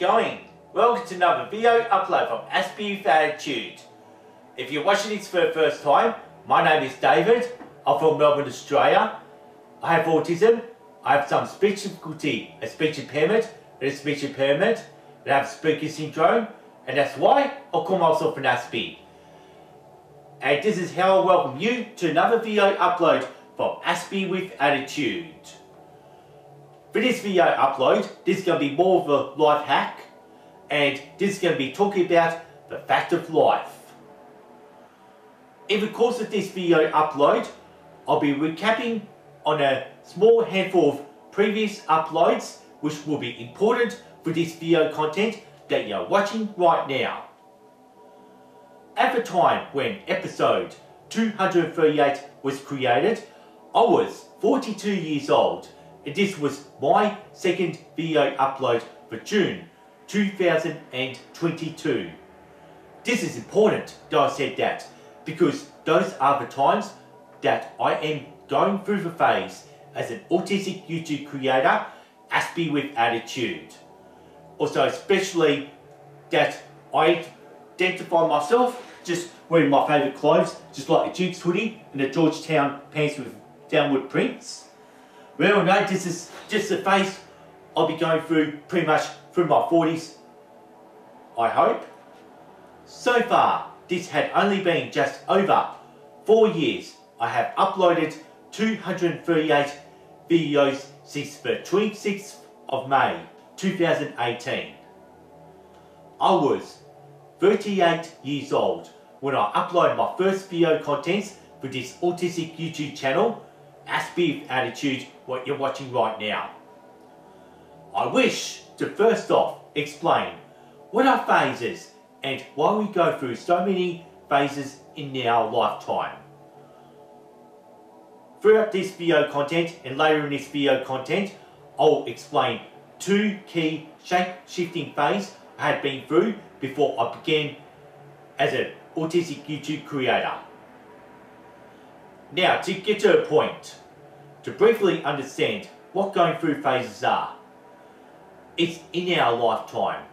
going? Welcome to another video upload from Aspie with Attitude. If you're watching this for the first time, my name is David. I'm from Melbourne, Australia. I have autism. I have some speech difficulty, a speech impairment, and a speech impairment. I have speaker syndrome, and that's why I call myself an Aspie. And this is how I welcome you to another video upload from Aspie with Attitude. For this video upload, this is going to be more of a life hack, and this is going to be talking about the fact of life. In the course of this video upload, I'll be recapping on a small handful of previous uploads which will be important for this video content that you're watching right now. At the time when episode 238 was created, I was 42 years old, and this was my second video upload for June 2022. This is important that I said that, because those are the times that I am going through the phase as an autistic YouTube creator, Aspie with Attitude. Also, especially that I identify myself just wearing my favourite clothes, just like a Duke's hoodie and a Georgetown pants with downward prints. Well, no, this is just the phase I'll be going through pretty much through my 40s, I hope. So far, this had only been just over 4 years. I have uploaded 238 videos since the 26th of May 2018. I was 38 years old when I uploaded my first video contents for this autistic YouTube channel, Aspie with Attitude, what you're watching right now. I wish to first off explain what are phases and why we go through so many phases in our lifetime. Throughout this video content and later in this video content, I'll explain two key shape-shifting phases I had been through before I began as an autistic YouTube creator. Now, to get to a point, to briefly understand what going through phases are, it's in our lifetime.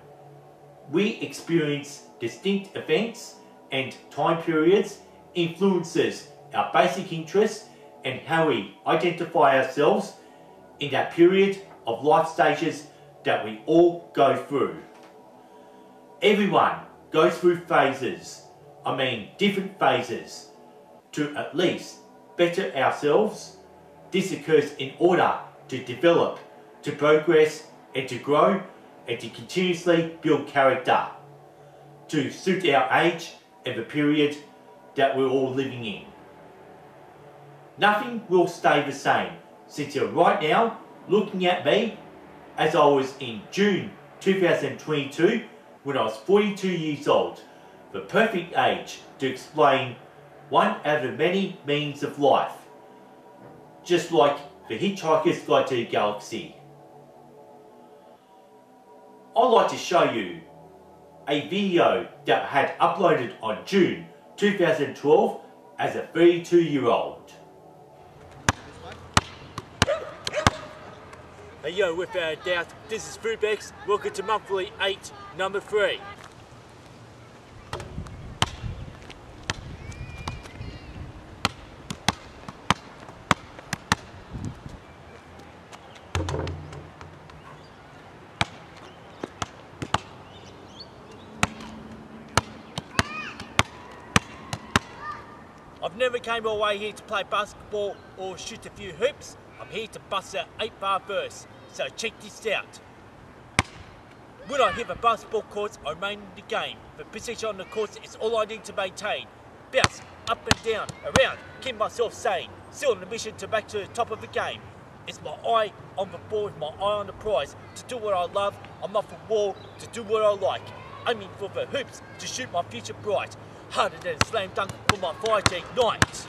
We experience distinct events and time periods influences our basic interests and how we identify ourselves in that period of life stages that we all go through. Everyone goes through phases, I mean different phases, to at least better ourselves. This occurs in order to develop, to progress, and to grow, and to continuously build character, to suit our age and the period that we're all living in. Nothing will stay the same, since you're right now looking at me as I was in June 2022 when I was 42 years old, the perfect age to explain one out of many meanings of life, just like the Hitchhiker's Guide to the Galaxy. I'd like to show you a video that I had uploaded on June 2012 as a 32-year-old. Hey yo, without a doubt, this is Foodbex. Welcome to monthly 8, number 3. I've never came all the way here to play basketball or shoot a few hoops. I'm here to bust out 8-bar verse, so check this out. When I hit the basketball courts, I remain in the game. The position on the courts is all I need to maintain. Bounce up and down, around, keep myself sane. Still on a mission to back to the top of the game. It's my eye on the ball, with my eye on the prize. To do what I love, I'm off the wall to do what I like. Aiming for the hoops to shoot my future bright. Harder than a slam dunk for my fire to ignite.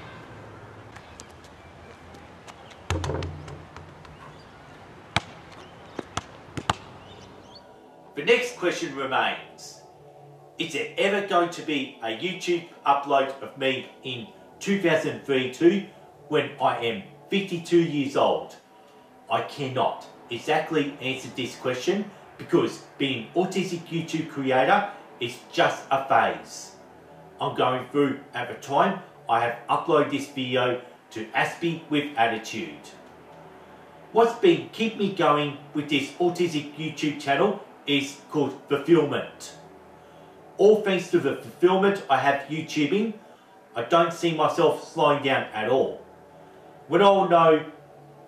The next question remains, is there ever going to be a YouTube upload of me in 2032 when I am 52 years old? I cannot exactly answer this question because being an autistic YouTube creator is just a phase I'm going through at the time I have uploaded this video to Aspie with attitude. What's been keeping me going with this autistic YouTube channel is called fulfillment. All thanks to the fulfillment I have YouTubing, I don't see myself slowing down at all. When I'll know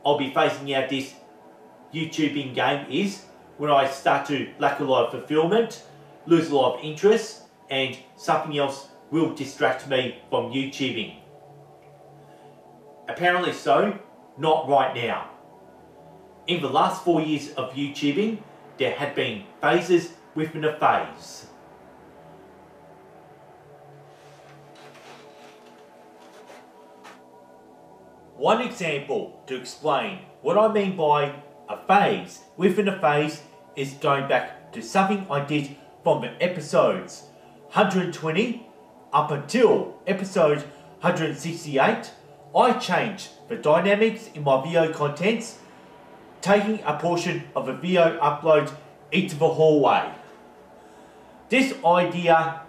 I'll be phasing out this YouTubing game is when I start to lack a lot of fulfillment, lose a lot of interest, and something else will distract me from YouTubing. Apparently so, not right now. In the last 4 years of YouTubing, there had been phases within a phase. One example to explain what I mean by a phase within a phase is going back to something I did from the episodes 120 up until episode 168. I changed the dynamics in my video contents, taking a portion of the video upload into the hallway. This idea,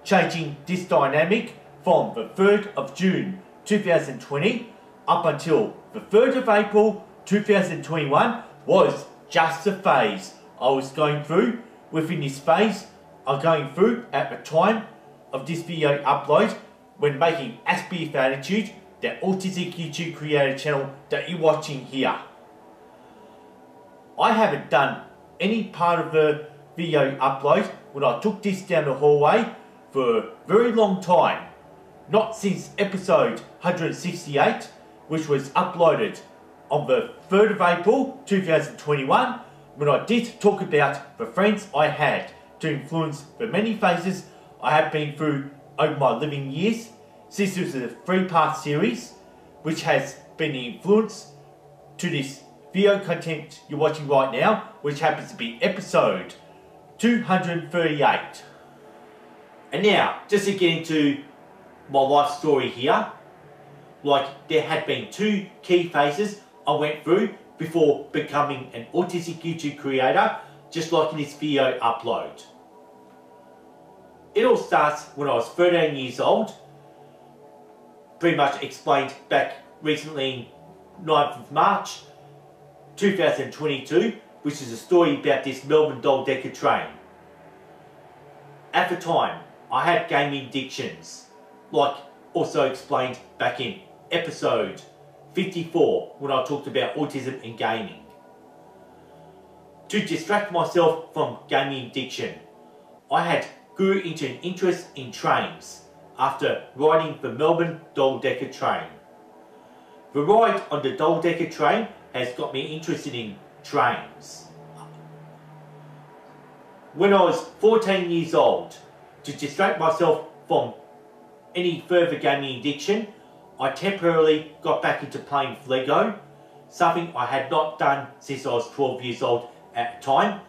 changing this dynamic from the 3rd of June 2020 up until the 3rd of April 2021 was just a phase I was going through. Within this phase I'm going through at the time of this video upload when making Aspie with Attitude, the autistic YouTube creator channel that you're watching here. I haven't done any part of the video upload when I took this down the hallway for a very long time. Not since episode 168, which was uploaded on the 3rd of April 2021, when I did talk about the friends I had to influence the many phases I have been through over my living years. Since this is a 3-part series, which has been the influence to this video content you're watching right now, which happens to be episode 238. And now, just to get into my life story here, like there had been 2 key phases I went through before becoming an autistic YouTube creator, just like in this video upload. It all starts when I was 13 years old, pretty much explained back recently in 9th of March 2022, which is a story about this Melbourne double-decker train. At the time, I had gaming addictions, like also explained back in episode 54 when I talked about autism and gaming. To distract myself from gaming addiction, I had grew into an interest in trains after riding the Melbourne double-decker train. The ride on the double-decker train has got me interested in trains. When I was 14 years old, to distract myself from any further gaming addiction, I temporarily got back into playing with Lego, something I had not done since I was 12 years old at the time,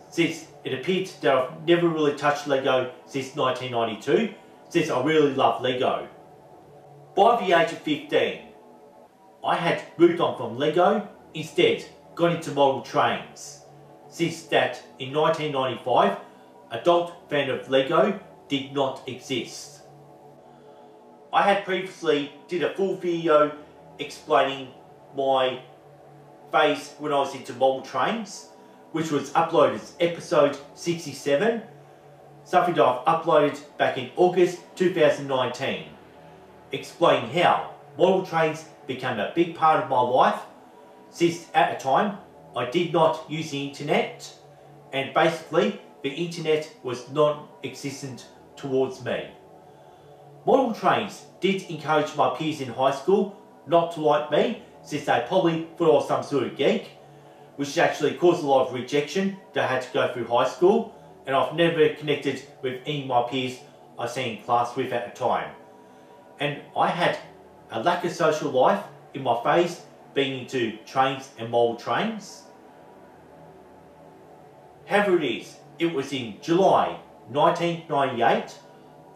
since it appeared that I've never really touched Lego since 1992, since I really love Lego. By the age of 15, I had moved on from Lego, instead got into model trains, since that in 1995, adult fan of Lego did not exist. I had previously did a full video explaining my phase when I was into model trains, which was uploaded as episode 67, something that I've uploaded back in August 2019, explaining how model trains became a big part of my life, since at the time I did not use the internet, and basically the internet was non-existent towards me. Model trains did encourage my peers in high school not to like me, since they probably thought I was some sort of geek, which actually caused a lot of rejection that I had to go through high school, and I've never connected with any of my peers I seen in class with at the time. And I had a lack of social life in my phase being into trains and model trains. However it was in July 1998,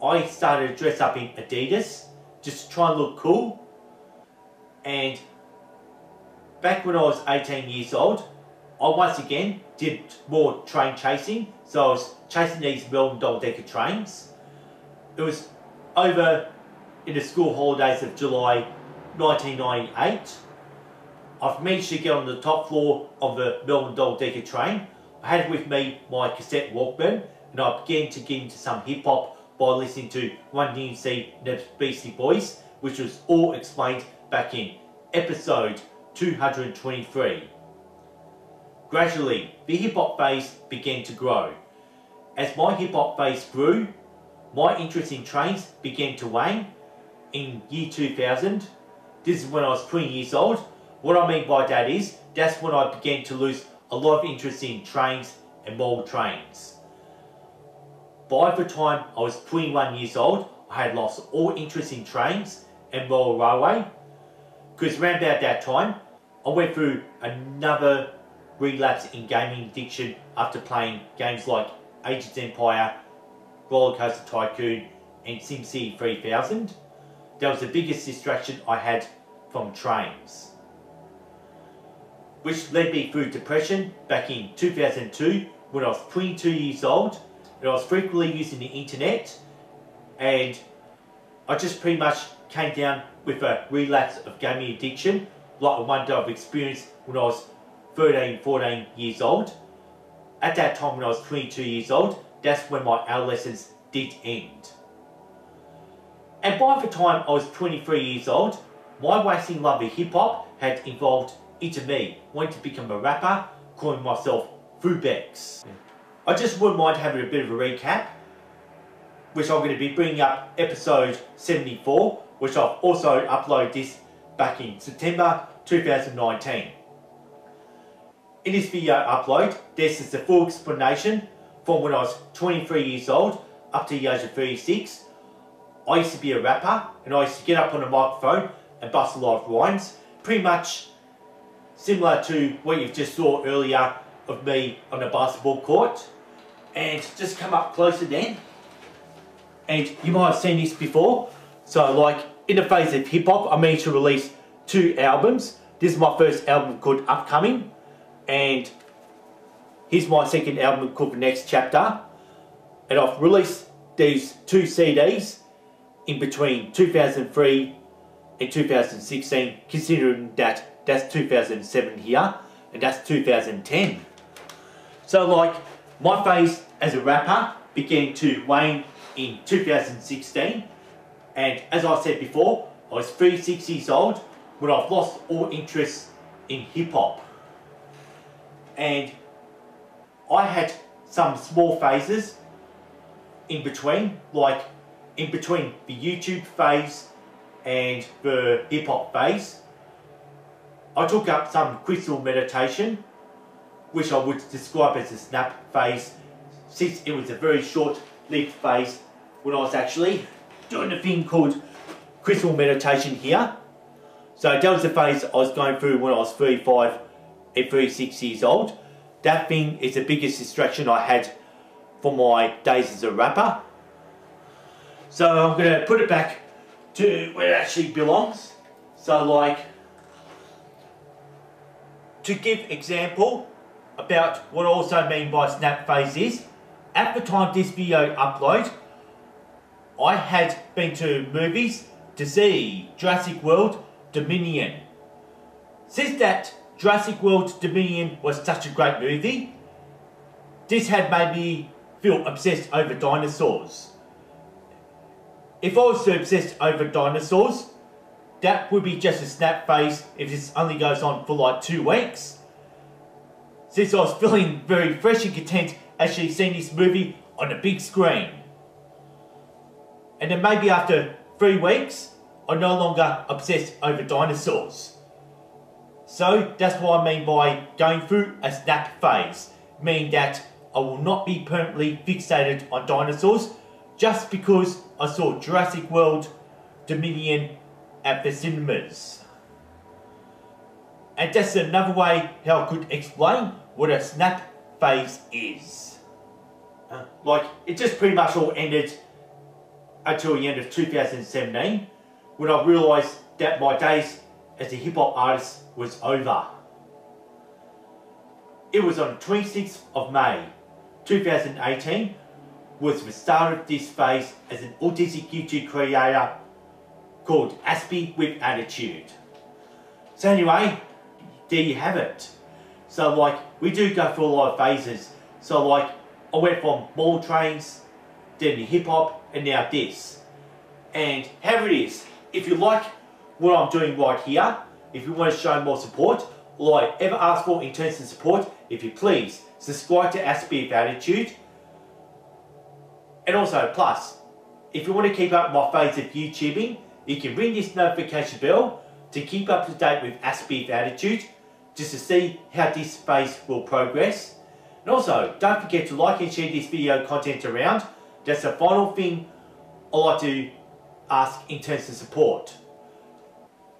I started to dress up in Adidas just to try and look cool. And back when I was 18 years old, I once again did more train chasing. So I was chasing these Melbourne double-decker trains. It was over in the school holidays of July 1998. I've managed to get on the top floor of the Melbourne double-decker train. I had with me my cassette Walkman, and I began to get into some hip-hop by listening to Run DMC and the Beastie Boys, which was all explained back in episode 223. Gradually, the hip-hop phase began to grow. As my hip-hop phase grew, my interest in trains began to wane. In year 2000, this is when I was 20 years old. What I mean by that is, that's when I began to lose a lot of interest in trains and model trains. By the time I was 21 years old, I had lost all interest in trains and model railway, because around about that time, I went through another relapse in gaming addiction after playing games like Age of Empire, Roller Coaster Tycoon and SimCity 3000. That was the biggest distraction I had from trains, which led me through depression back in 2002 when I was 22 years old, and I was frequently using the internet, and I just pretty much came down with a relapse of gaming addiction like the one that I've experienced when I was 13, 14 years old. At that time when I was 22 years old, that's when my adolescence did end. And by the time I was 23 years old, my waxing love of hip hop had evolved into me wanting to become a rapper, calling myself Fubex. I just wouldn't mind having a bit of a recap, which I'm going to be bringing up episode 74, which I've also uploaded this back in September 2019. In this video upload, this is the full explanation from when I was 23 years old up to the age of 36. I used to be a rapper, and I used to get up on a microphone and bust a lot of rhymes, pretty much similar to what you've just saw earlier of me on a basketball court. And just come up closer then, and you might have seen this before. So like in the phase of hip hop, I managed to release 2 albums. This is my first album called Upcoming, and here's my second album called The Next Chapter. And I've released these 2 CDs in between 2003 and 2016, considering that that's 2007 here, and that's 2010. So like, my phase as a rapper began to wane in 2016, and as I said before, I was 36 years old when I've lost all interest in hip hop. And I had some small phases in between, like in between the YouTube phase and the hip hop phase. I took up some crystal meditation, which I would describe as a snap phase, since it was a very short-lived phase when I was actually doing a thing called crystal meditation here. So that was the phase I was going through when I was 35 and 36 years old. That thing is the biggest distraction I had for my days as a rapper. So I'm going to put it back to where it actually belongs. So like, to give example about what I also mean by snap phase is, at the time this video upload, I had been to movies to see Jurassic World Dominion. Since that Jurassic World Dominion was such a great movie, this had made me feel obsessed over dinosaurs. If I was so obsessed over dinosaurs, that would be just a snap phase if this only goes on for like 2 weeks. Since I was feeling very fresh and content actually seeing this movie on a big screen. And then maybe after 3 weeks, I'm no longer obsessed over dinosaurs. So that's what I mean by going through a snap phase, meaning that I will not be permanently fixated on dinosaurs just because I saw Jurassic World Dominion at the cinemas. And that's another way how I could explain what a snap phase is. Like, it just pretty much all ended until the end of 2017, when I realised that my days as a hip hop artist was over. It was on the 26th of May 2018 was the start of this phase as an autistic YouTube creator called Aspie with Attitude. So anyway, there you have it. So like, we do go through a lot of phases. So like, I went from ball trains, then the hip hop, and now this. And however it is, if you like what I'm doing right here, if you want to show more support, all I ever ask for in terms of support, if you please, subscribe to Aspie with Attitude. And also, plus, if you want to keep up my phase of YouTubing, you can ring this notification bell to keep up to date with Aspie with Attitude, just to see how this phase will progress. And also, don't forget to like and share this video content around. That's the final thing I like to ask in terms of support.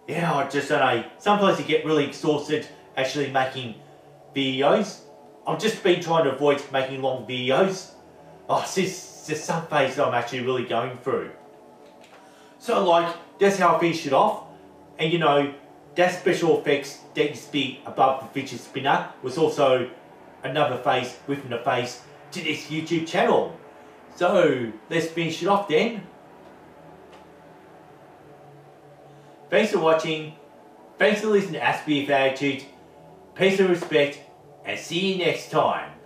Yeah, I just don't know. Sometimes you get really exhausted actually making videos. I've just been trying to avoid making long videos. Oh, there's some phase that I'm actually really going through. So like, that's how I finish it off. And you know, that special effects that used to be above the fidget spinner was also another phase within the phase to this YouTube channel. So, let's finish it off then. Thanks for watching. Thanks for listening to Aspie with Attitude. Peace and respect, and see you next time.